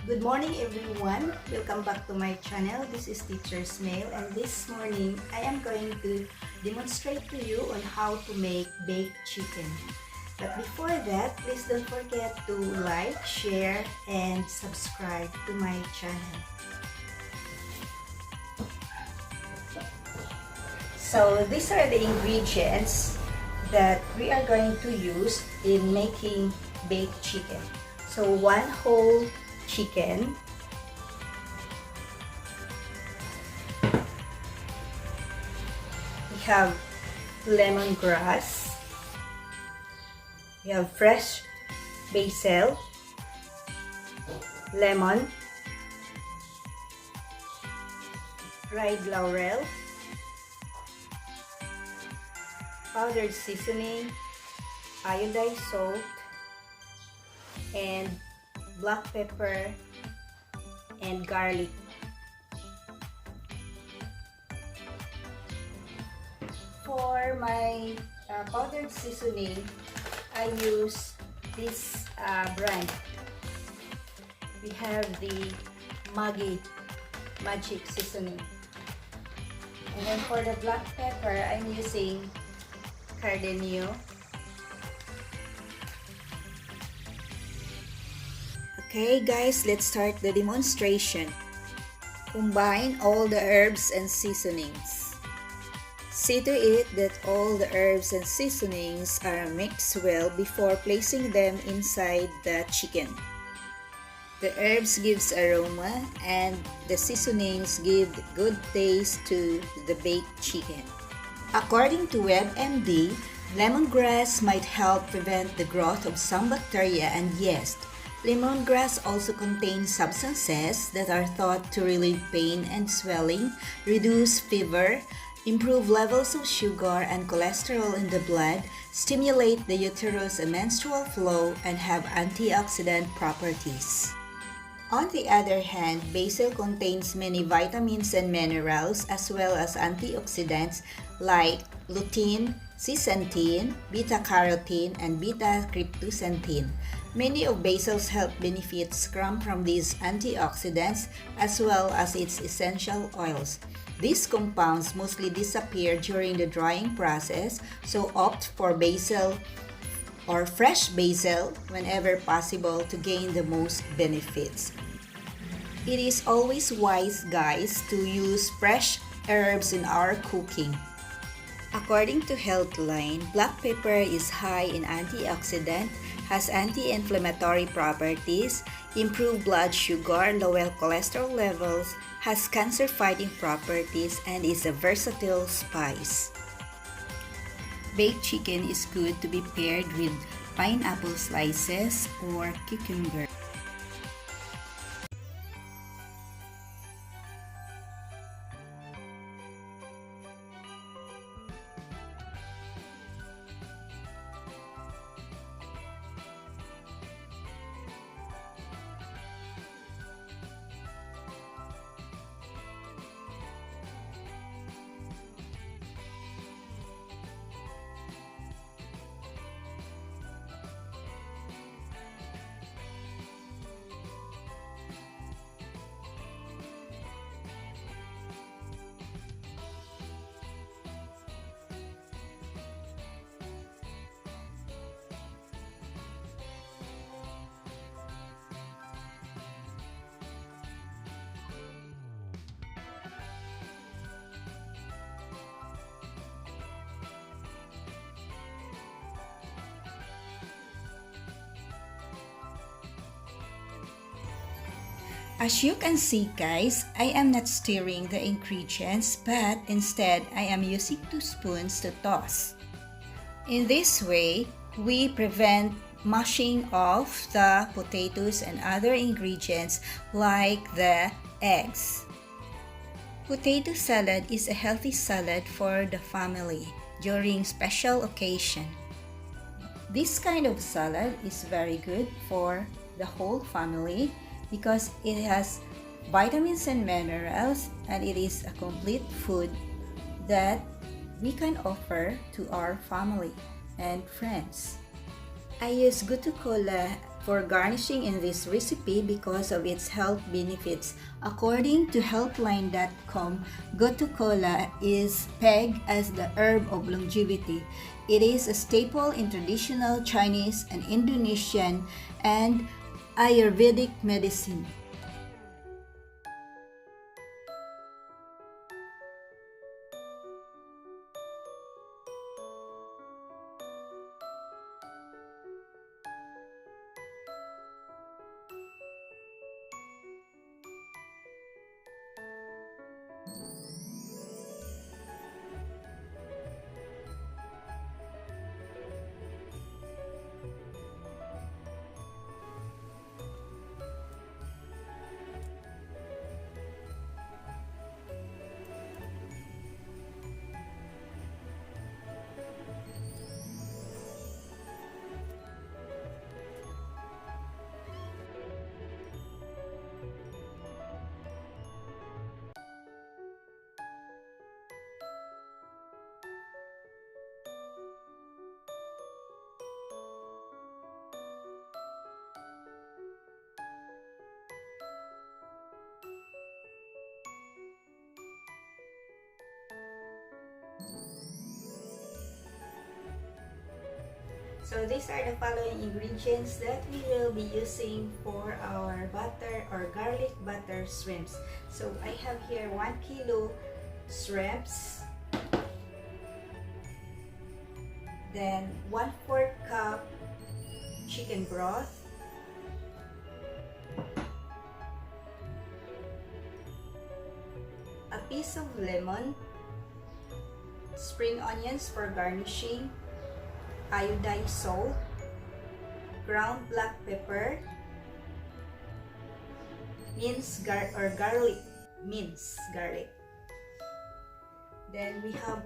Good morning everyone! Welcome back to my channel. This is Teacher Smale, and this morning I am going to demonstrate to you on how to make baked chicken. But before that, please don't forget to like, share, and subscribe to my channel. So these are the ingredients that we are going to use in making baked chicken. So one whole chicken, we have lemongrass, we have fresh basil, lemon, dried laurel, powdered seasoning, iodized salt, and black pepper and garlic. For my powdered seasoning, I use this brand. We have the Maggi Magic Seasoning. And then for the black pepper, I'm using Cardenio. Okay guys, let's start the demonstration. Combine all the herbs and seasonings. See to it that all the herbs and seasonings are mixed well before placing them inside the chicken. The herbs gives aroma and the seasonings give good taste to the baked chicken. According to WebMD, lemongrass might help prevent the growth of some bacteria, and yeast. Lemongrass also contains substances that are thought to relieve pain and swelling, reduce fever, improve levels of sugar and cholesterol in the blood, stimulate the uterus and menstrual flow, and have antioxidant properties. On the other hand, basil contains many vitamins and minerals as well as antioxidants like lutein, zeaxanthin, beta-carotene, and beta-cryptosanthin. Many of basil's health benefits come from these antioxidants as well as its essential oils. These compounds mostly disappear during the drying process, so opt for basil or fresh basil whenever possible to gain the most benefits. It is always wise, guys, to use fresh herbs in our cooking. According to Healthline, black pepper is high in antioxidant, has anti-inflammatory properties, improve blood sugar, lower cholesterol levels, has cancer-fighting properties, and is a versatile spice. Baked chicken is good to be paired with pineapple slices or cucumber. As you can see guys, I am not stirring the ingredients, but instead I am using 2 spoons to toss. In this way, we prevent mushing of the potatoes and other ingredients like the eggs. Potato salad is a healthy salad for the family during special occasion. This kind of salad is very good for the whole family because it has vitamins and minerals, and it is a complete food that we can offer to our family and friends. I use Gutu Cola for garnishing in this recipe because of its health benefits. According to Healthline.com, gotu kola is pegged as the herb of longevity. It is a staple in traditional Chinese and Indonesian and Ayurvedic medicine. So these are the following ingredients that we will be using for our butter or garlic butter shrimps. So I have here 1 kilo shrimps, then 1/4 cup chicken broth, a piece of lemon, spring onions for garnishing, iodized salt, ground black pepper, minced garlic. Then we have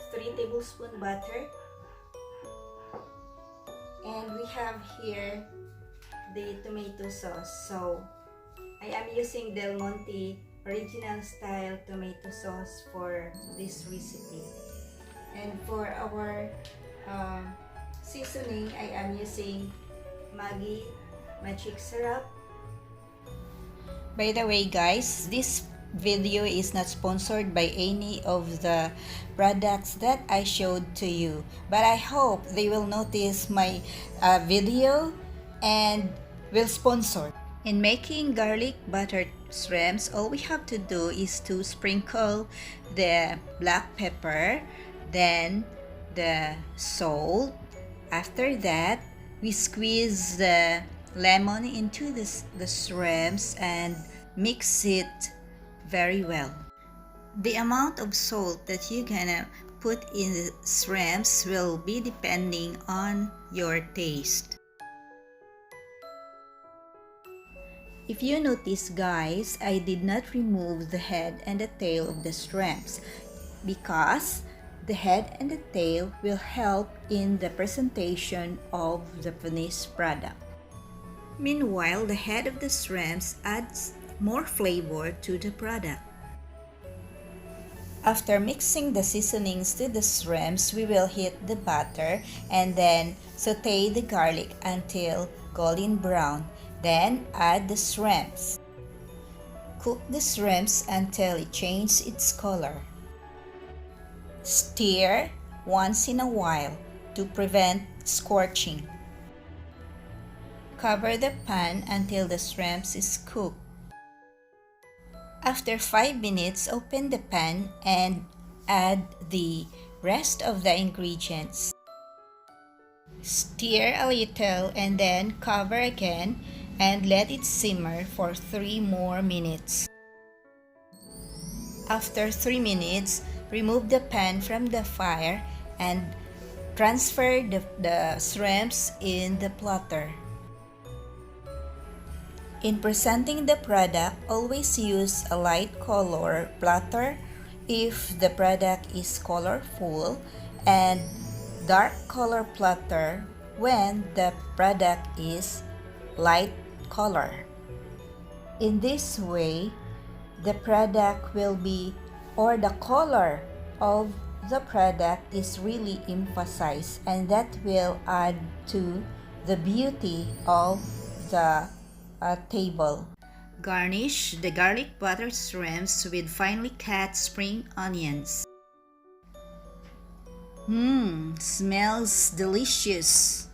3 tablespoons butter, and we have here the tomato sauce. So I am using Del Monte original style tomato sauce for this recipe. And for our seasoning, I am using Maggi magic syrup. By the way guys, this video is not sponsored by any of the products that I showed to you, but I hope they will notice my video and will sponsor. In making garlic buttered shrimps, all we have to do is to sprinkle the black pepper, then the salt. After that, we squeeze the lemon into the shrimps and mix it very well. The amount of salt that you're gonna put in the shrimps will be depending on your taste. If you notice guys, I did not remove the head and the tail of the shrimps because the head and the tail will help in the presentation of the finished product. Meanwhile, the head of the shrimps adds more flavor to the product. After mixing the seasonings to the shrimps, we will heat the butter and then saute the garlic until golden brown. Then add the shrimps. Cook the shrimps until it changes its color. Stir once in a while to prevent scorching. Cover the pan until the shrimps is cooked. After 5 minutes, open the pan and add the rest of the ingredients. Stir a little and then cover again and let it simmer for 3 more minutes. After 3 minutes, remove the pan from the fire and transfer the shrimps in the platter. In presenting the product, always use a light color platter if the product is colorful and dark color platter when the product is light color. In this way, the product will be, or the color of the product is really emphasized, and that will add to the beauty of the table. Garnish the garlic butter shrimps with finely cut spring onions. Smells delicious.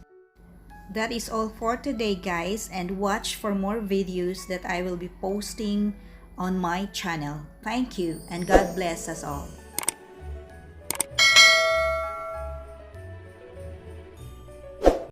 That is all for today, guys, and watch for more videos that I will be posting on my channel. Thank you and God bless us all.